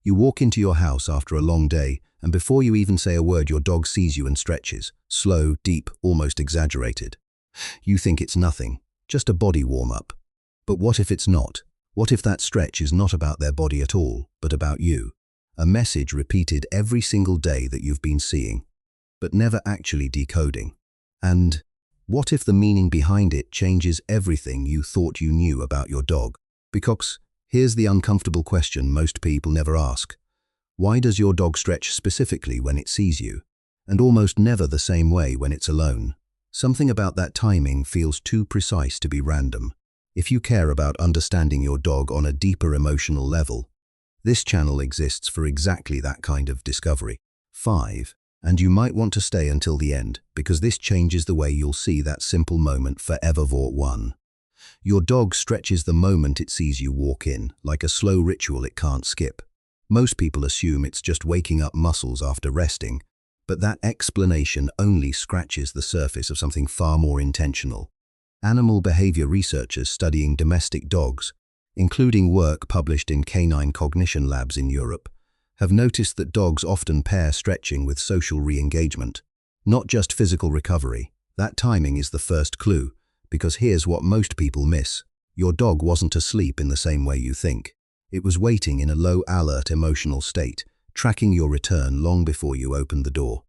You walk into your house after a long day, and before you even say a word, your dog sees you and stretches. Slow, deep, almost exaggerated. You think it's nothing, just a body warm-up. But what if it's not? What if that stretch is not about their body at all, but about you? A message repeated every single day that you've been seeing, but never actually decoding. And what if the meaning behind it changes everything you thought you knew about your dog? Because here's the uncomfortable question most people never ask. Why does your dog stretch specifically when it sees you, and almost never the same way when it's alone? Something about that timing feels too precise to be random. If you care about understanding your dog on a deeper emotional level, this channel exists for exactly that kind of discovery. 5. And you might want to stay until the end, because this changes the way you'll see that simple moment forever. 1. Your dog stretches the moment it sees you walk in, like a slow ritual it can't skip. Most people assume it's just waking up muscles after resting, but that explanation only scratches the surface of something far more intentional. Animal behavior researchers studying domestic dogs, including work published in Canine cognition labs in Europe, have noticed that dogs often pair stretching with social re-engagement, not just physical recovery. That timing is the first clue, because here's what most people miss. Your dog wasn't asleep in the same way you think. It was waiting in a low-alert emotional state, tracking your return long before you opened the door.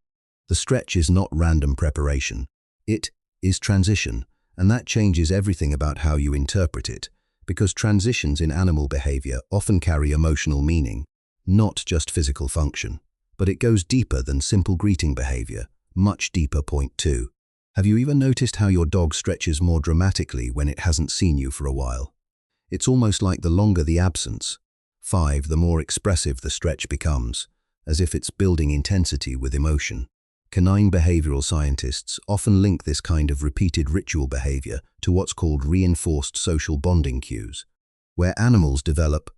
The stretch is not random preparation. It is transition, and that changes everything about how you interpret it, because transitions in animal behavior often carry emotional meaning, not just physical function. But it goes deeper than simple greeting behavior, much deeper. Point 2. Have you ever noticed how your dog stretches more dramatically when it hasn't seen you for a while? It's almost like the longer the absence, 5, the more expressive the stretch becomes, as if it's building intensity with emotion. Canine behavioral scientists often link this kind of repeated ritual behavior to what's called reinforced social bonding cues, where animals develop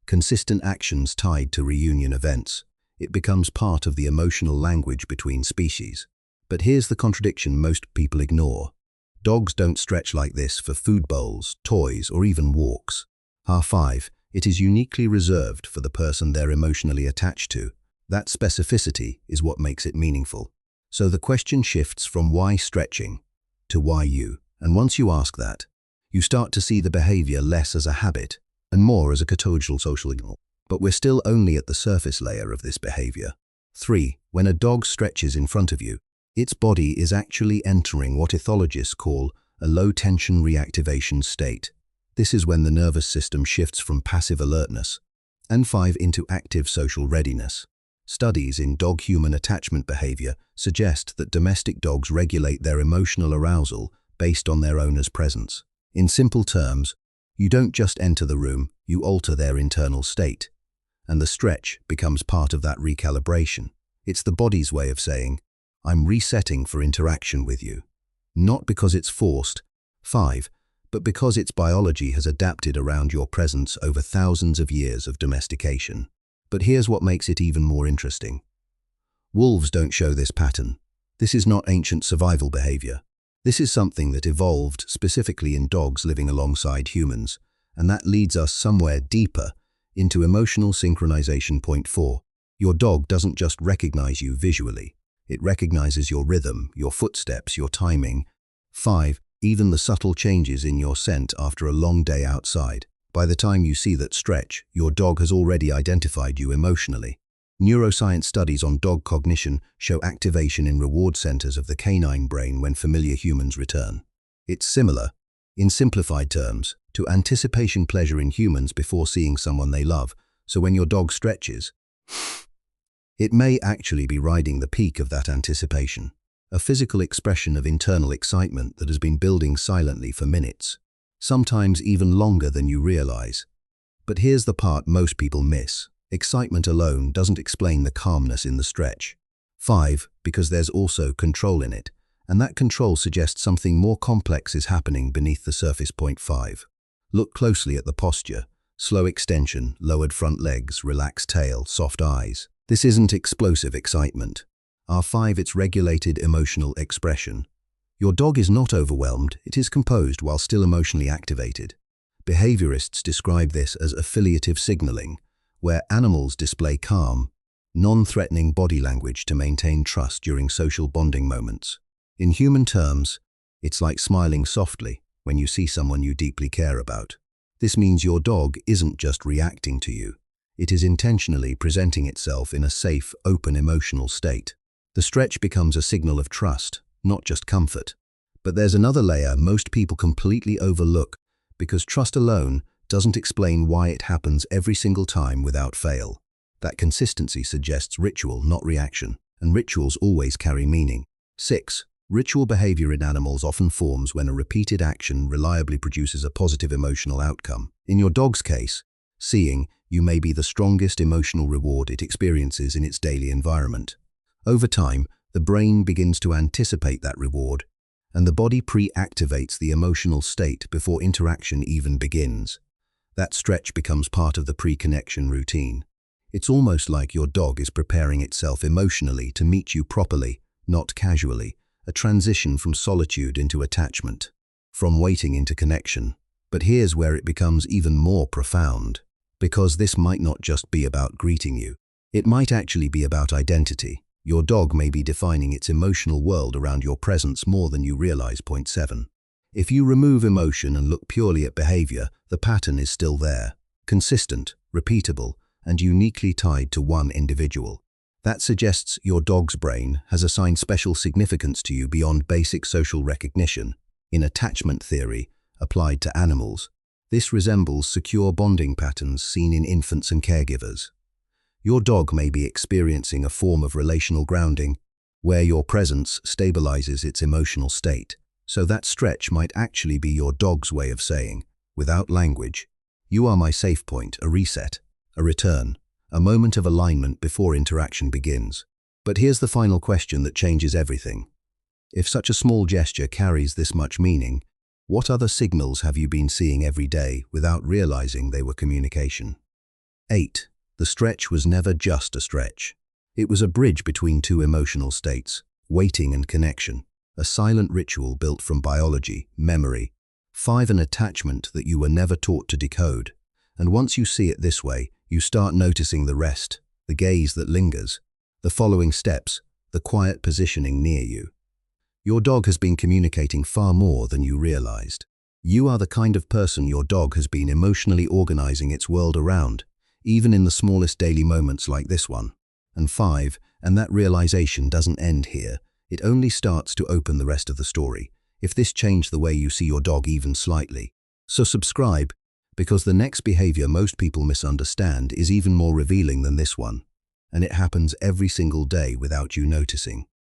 consistent actions tied to reunion events. It becomes part of the emotional language between species. But here's the contradiction most people ignore. Dogs don't stretch like this for food bowls, toys, or even walks. 5. It is uniquely reserved for the person they're emotionally attached to. That specificity is what makes it meaningful. So the question shifts from why stretching to why you. And once you ask that, you start to see the behavior less as a habit and more as a categorical social signal. But we're still only at the surface layer of this behavior. 3. When a dog stretches in front of you, its body is actually entering what ethologists call a low-tension reactivation state. This is when the nervous system shifts from passive alertness and 5 into active social readiness. Studies in dog-human attachment behavior suggest that domestic dogs regulate their emotional arousal based on their owner's presence. In simple terms, you don't just enter the room, you alter their internal state. And the stretch becomes part of that recalibration. It's the body's way of saying, I'm resetting for interaction with you. Not because it's forced, 5, but because its biology has adapted around your presence over thousands of years of domestication. But here's what makes it even more interesting. Wolves don't show this pattern. This is not ancient survival behavior. This is something that evolved specifically in dogs living alongside humans, and that leads us somewhere deeper into emotional synchronization. Point 4. Your dog doesn't just recognize you visually. It recognizes your rhythm, your footsteps, your timing. 5. Even the subtle changes in your scent after a long day outside. By the time you see that stretch, your dog has already identified you emotionally. Neuroscience studies on dog cognition show activation in reward centers of the canine brain when familiar humans return. It's similar, in simplified terms, to anticipation pleasure in humans before seeing someone they love. So when your dog stretches, it may actually be riding the peak of that anticipation, a physical expression of internal excitement that has been building silently for minutes, sometimes even longer than you realize. But here's the part most people miss. Excitement alone doesn't explain the calmness in the stretch. 5, because there's also control in it, and that control suggests something more complex is happening beneath the surface. Point 5. Look closely at the posture. Slow extension, lowered front legs, relaxed tail, soft eyes. This isn't explosive excitement. 5, it's regulated emotional expression. Your dog is not overwhelmed, it is composed while still emotionally activated. Behaviorists describe this as affiliative signaling, where animals display calm, non-threatening body language to maintain trust during social bonding moments. In human terms, it's like smiling softly when you see someone you deeply care about. This means your dog isn't just reacting to you. It is intentionally presenting itself in a safe, open emotional state. The stretch becomes a signal of trust, not just comfort. But there's another layer most people completely overlook because trust alone doesn't explain why it happens every single time without fail. That consistency suggests ritual, not reaction, and rituals always carry meaning. 6. Ritual behavior in animals often forms when a repeated action reliably produces a positive emotional outcome. In your dog's case, seeing you may be the strongest emotional reward it experiences in its daily environment. Over time, the brain begins to anticipate that reward, and the body pre-activates the emotional state before interaction even begins. That stretch becomes part of the pre-connection routine. It's almost like your dog is preparing itself emotionally to meet you properly, not casually, a transition from solitude into attachment, from waiting into connection. But here's where it becomes even more profound, because this might not just be about greeting you. It might actually be about identity. Your dog may be defining its emotional world around your presence more than you realize. Point 7. If you remove emotion and look purely at behavior, the pattern is still there, consistent, repeatable, and uniquely tied to one individual. That suggests your dog's brain has assigned special significance to you beyond basic social recognition. In attachment theory, applied to animals, this resembles secure bonding patterns seen in infants and caregivers. Your dog may be experiencing a form of relational grounding, where your presence stabilizes its emotional state. So that stretch might actually be your dog's way of saying, without language, you are my safe point, a reset, a return, a moment of alignment before interaction begins. But here's the final question that changes everything. If such a small gesture carries this much meaning, what other signals have you been seeing every day without realizing they were communication? 8. The stretch was never just a stretch. It was a bridge between two emotional states, waiting and connection. A silent ritual built from biology, memory, 5. An attachment that you were never taught to decode. And once you see it this way, you start noticing the rest, the gaze that lingers, the following steps, the quiet positioning near you. Your dog has been communicating far more than you realized. You are the kind of person your dog has been emotionally organizing its world around, even in the smallest daily moments like this one. And 5, and that realization doesn't end here. It only starts to open the rest of the story, if this changed the way you see your dog even slightly. So subscribe, because the next behavior most people misunderstand is even more revealing than this one, and it happens every single day without you noticing.